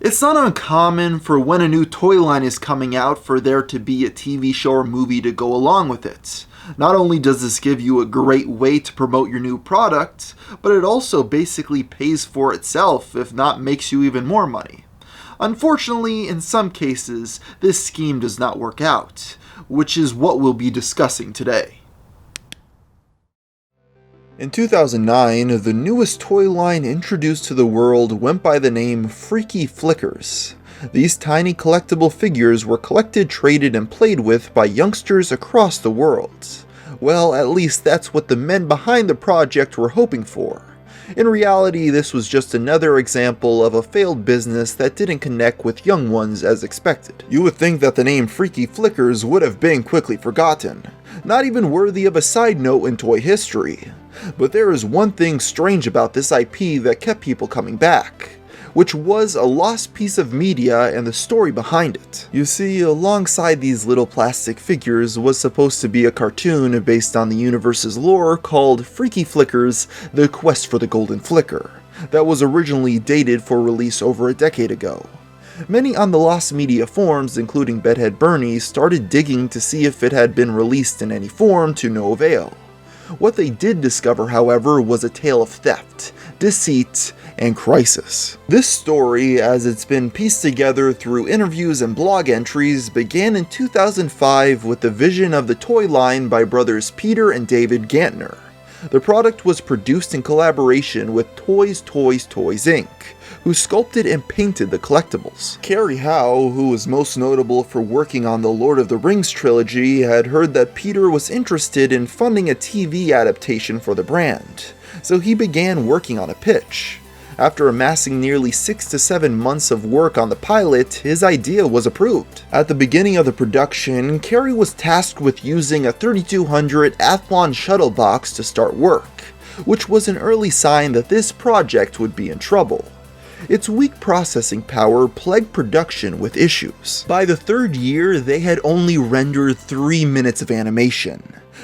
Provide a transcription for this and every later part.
It's not uncommon for when a new toy line is coming out for there to be a TV show or movie to go along with it. Not only does this give you a great way to promote your new product, but it also basically pays for itself, if not makes you even more money. Unfortunately, in some cases, this scheme does not work out, which is what we'll be discussing today. In 2009, the newest toy line introduced to the world went by the name Freaky Flickers. These tiny collectible figures were collected, traded, and played with by youngsters across the world. Well, at least that's what the men behind the project were hoping for. In reality, this was just another example of a failed business that didn't connect with young ones as expected. You would think that the name Freaky Flickers would have been quickly forgotten, not even worthy of a side note in toy history. But there is one thing strange about this IP that kept people coming back, which was a lost piece of media and the story behind it. You see, alongside these little plastic figures was supposed to be a cartoon based on the universe's lore called Freaky Flickers: The Quest for the Golden Flicker, that was originally dated for release over a decade ago. Many on the lost media forums, including Bedhead Bernie, started digging to see if it had been released in any form, to no avail. What they did discover, however, was a tale of theft, deceit, and crisis. This story, as it's been pieced together through interviews and blog entries, began in 2005 with the vision of the toy line by brothers Peter and David Gantner. The product was produced in collaboration with Toys Inc., who sculpted and painted the collectibles. Carrie Howe, who was most notable for working on the Lord of the Rings trilogy, had heard that Peter was interested in funding a TV adaptation for the brand, so he began working on a pitch. After amassing nearly 6 to 7 months of work on the pilot, his idea was approved. At the beginning of the production, Carrie was tasked with using a 3200 Athlon shuttle box to start work, which was an early sign that this project would be in trouble. Its weak processing power plagued production with issues. By the third year, they had only rendered 3 minutes of animation.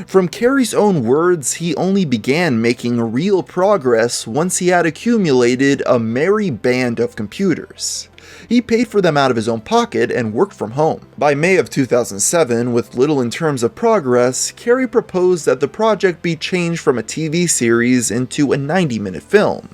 From Carrie's own words, he only began making real progress once he had accumulated a merry band of computers. He paid for them out of his own pocket and worked from home. By May of 2007, with little in terms of progress, Carrie proposed that the project be changed from a TV series into a 90-minute film.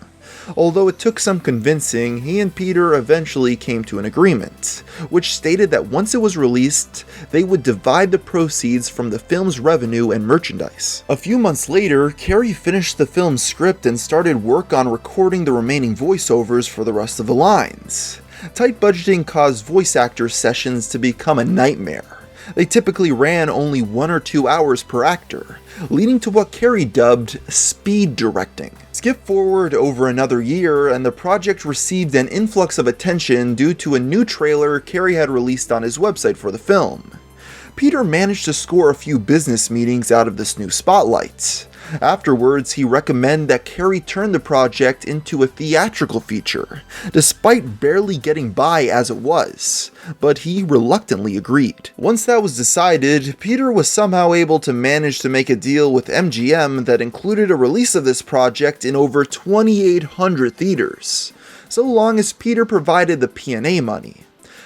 Although it took some convincing, he and Peter eventually came to an agreement, which stated that once it was released, they would divide the proceeds from the film's revenue and merchandise. A few months later, Carrie finished the film's script and started work on recording the remaining voiceovers for the rest of the lines. Tight budgeting caused voice actor sessions to become a nightmare. They typically ran only 1 or 2 hours per actor, leading to what Carrie dubbed speed directing. Skip forward over another year, and the project received an influx of attention due to a new trailer Carrie had released on his website for the film. Peter managed to score a few business meetings out of this new spotlight. Afterwards, he recommended that Carrie turn the project into a theatrical feature, despite barely getting by as it was, but he reluctantly agreed. Once that was decided, Peter was somehow able to manage to make a deal with MGM that included a release of this project in over 2,800 theaters, so long as Peter provided the P&A money.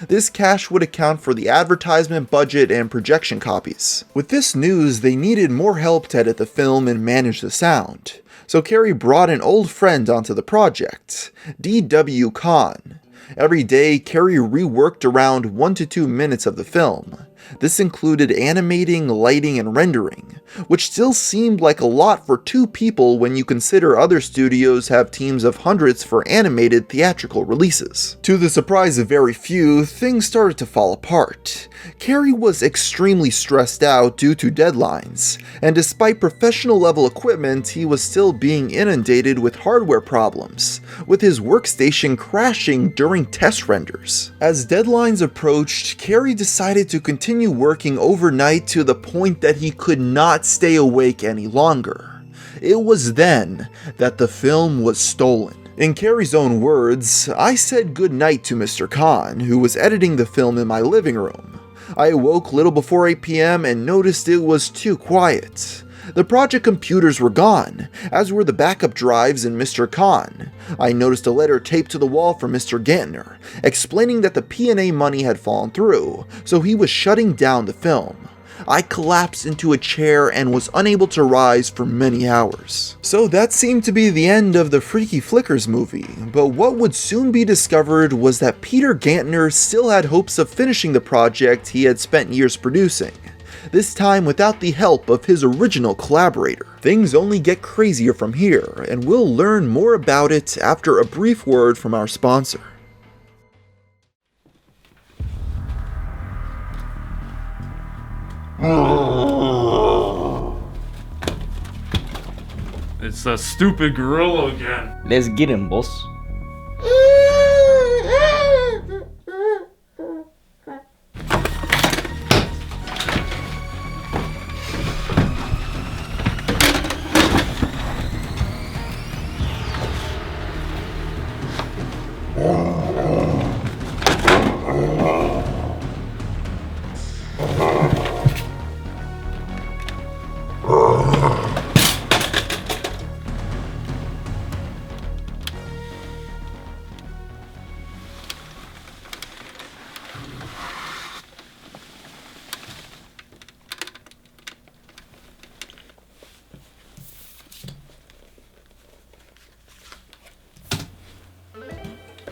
This cash would account for the advertisement budget and projection copies. With this news, they needed more help to edit the film and manage the sound, so Carrie brought an old friend onto the project, D.W. Kahn. Every day, Carrie reworked around 1 to 2 minutes of the film. This included animating, lighting, and rendering, which still seemed like a lot for 2 people when you consider other studios have teams of hundreds for animated theatrical releases. To the surprise of very few, things started to fall apart. Carrie was extremely stressed out due to deadlines, and despite professional level equipment, he was still being inundated with hardware problems, with his workstation crashing during test renders. As deadlines approached, Carrie decided to continue working overnight to the point that he could not stay awake any longer. It was then that the film was stolen. In Carrie's own words, "I said goodnight to Mr. Khan, who was editing the film in my living room. I awoke little before 8 p.m. and noticed it was too quiet. The project computers were gone, as were the backup drives in Mr. Khan. I noticed a letter taped to the wall from Mr. Gantner, explaining that the P&A money had fallen through, so he was shutting down the film. I collapsed into a chair and was unable to rise for many hours. So that seemed to be the end of the Freaky Flickers movie, but what would soon be discovered was that Peter Gantner still had hopes of finishing the project he had spent years producing, this time without the help of his original collaborator. Things only get crazier from here, and we'll learn more about it after a brief word from our sponsor. It's that stupid gorilla again. Let's get him, boss.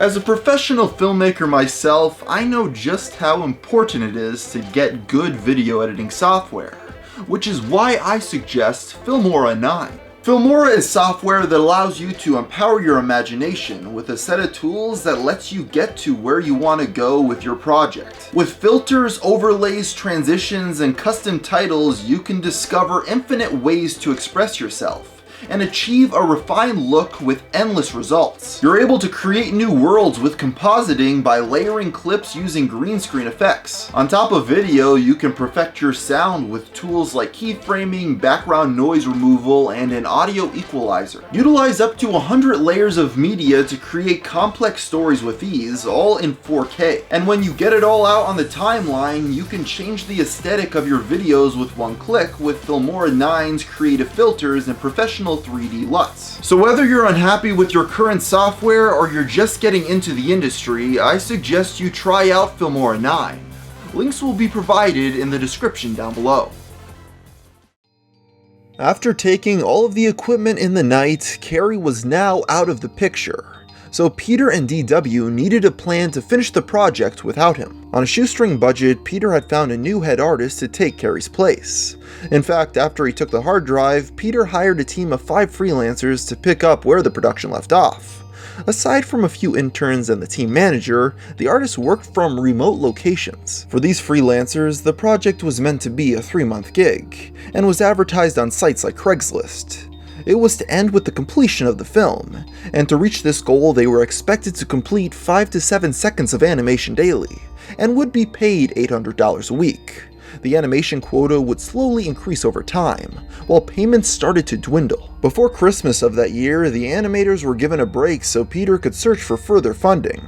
As a professional filmmaker myself, I know just how important it is to get good video editing software, which is why I suggest Filmora 9. Filmora is software that allows you to empower your imagination with a set of tools that lets you get to where you want to go with your project. With filters, overlays, transitions, and custom titles, you can discover infinite ways to express yourself and achieve a refined look with endless results. You're able to create new worlds with compositing by layering clips using green screen effects. On top of video, you can perfect your sound with tools like keyframing, background noise removal, and an audio equalizer. Utilize up to 100 layers of media to create complex stories with ease, all in 4K. And when you get it all out on the timeline, you can change the aesthetic of your videos with one click with Filmora 9's creative filters and professional 3D LUTs. So whether you're unhappy with your current software or you're just getting into the industry, I suggest you try out Filmora 9. Links will be provided in the description down below. After taking all of the equipment in the night, Carrie was now out of the picture. So Peter and DW needed a plan to finish the project without him. On a shoestring budget, Peter had found a new head artist to take Carrie's place. In fact, after he took the hard drive, Peter hired a team of 5 freelancers to pick up where the production left off. Aside from a few interns and the team manager, the artists worked from remote locations. For these freelancers, the project was meant to be a 3-month gig, and was advertised on sites like Craigslist. It was to end with the completion of the film, and to reach this goal they were expected to complete 5 to 7 seconds of animation daily, and would be paid $800 a week. The animation quota would slowly increase over time, while payments started to dwindle. Before Christmas of that year, the animators were given a break so Peter could search for further funding.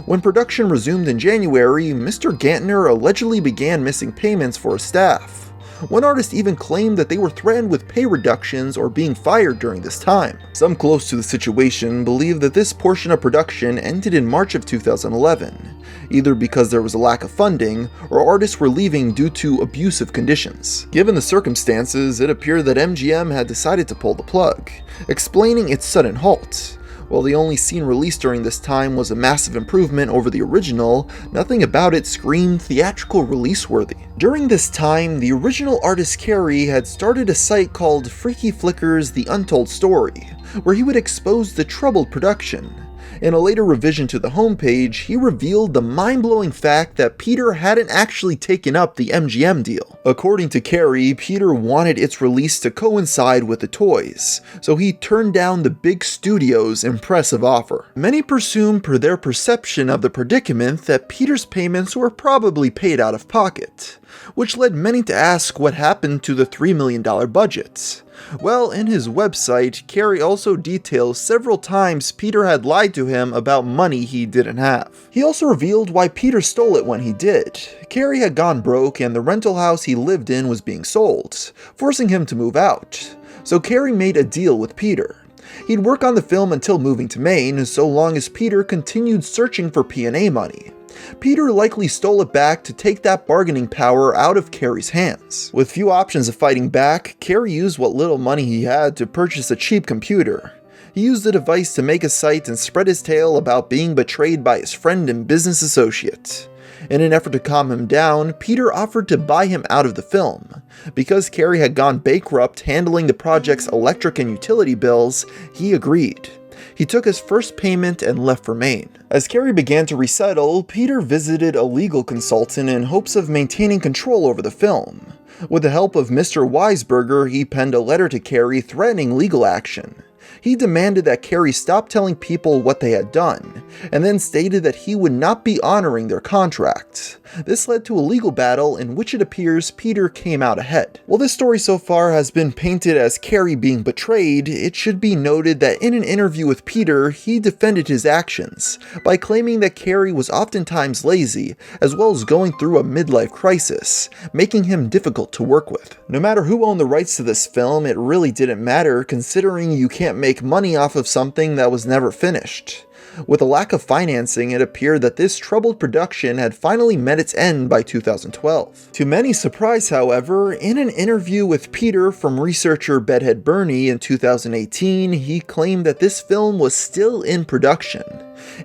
When production resumed in January, Mr. Gantner allegedly began missing payments for his staff. One artist even claimed that they were threatened with pay reductions or being fired during this time. Some close to the situation believe that this portion of production ended in March of 2011, either because there was a lack of funding or artists were leaving due to abusive conditions. Given the circumstances, it appeared that MGM had decided to pull the plug, explaining its sudden halt. While the only scene released during this time was a massive improvement over the original, nothing about it screamed theatrical release worthy. During this time, the original artist Carrie had started a site called Freaky Flickers: The Untold Story, where he would expose the troubled production. In a later revision to the homepage, he revealed the mind-blowing fact that Peter hadn't actually taken up the MGM deal. According to Carrie, Peter wanted its release to coincide with the toys, so he turned down the big studio's impressive offer. Many presumed per their perception of the predicament that Peter's payments were probably paid out of pocket, which led many to ask what happened to the $3 million budget. Well, in his website, Carey also details several times Peter had lied to him about money he didn't have. He also revealed why Peter stole it when he did. Carey had gone broke and the rental house he lived in was being sold, forcing him to move out. So Carey made a deal with Peter. He'd work on the film until moving to Maine, so long as Peter continued searching for P&A money. Peter likely stole it back to take that bargaining power out of Carey's hands. With few options of fighting back, Carey used what little money he had to purchase a cheap computer. He used the device to make a site and spread his tale about being betrayed by his friend and business associate. In an effort to calm him down, Peter offered to buy him out of the film. Because Carey had gone bankrupt handling the project's electric and utility bills, he agreed. He took his first payment and left for Maine. As Carey began to resettle, Peter visited a legal consultant in hopes of maintaining control over the film. With the help of Mr. Weisberger, he penned a letter to Carey threatening legal action. He demanded that Carey stop telling people what they had done, and then stated that he would not be honoring their contract. This led to a legal battle in which it appears Peter came out ahead. While this story so far has been painted as Carey being betrayed, it should be noted that in an interview with Peter, he defended his actions by claiming that Carey was oftentimes lazy, as well as going through a midlife crisis, making him difficult to work with. No matter who owned the rights to this film, it really didn't matter, considering you can't make money off of something that was never finished. With a lack of financing, it appeared that this troubled production had finally met its end by 2012. To many's surprise, however, in an interview with Peter from researcher Bedhead Bernie in 2018, he claimed that this film was still in production.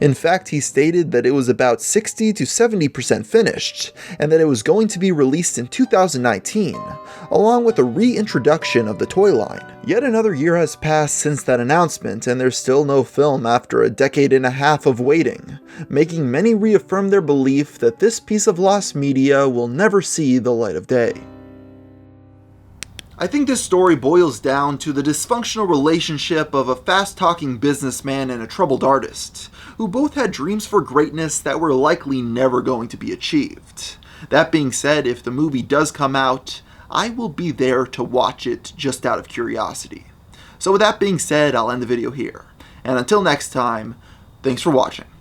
In fact, he stated that it was about 60 to 70% finished, and that it was going to be released in 2019, along with a reintroduction of the toy line. Yet another year has passed since that announcement, and there's still no film after a decade and a half of waiting, making many reaffirm their belief that this piece of lost media will never see the light of day. I think this story boils down to the dysfunctional relationship of a fast-talking businessman and a troubled artist, who both had dreams for greatness that were likely never going to be achieved. That being said, if the movie does come out, I will be there to watch it just out of curiosity. So with that being said, I'll end the video here. And until next time, thanks for watching.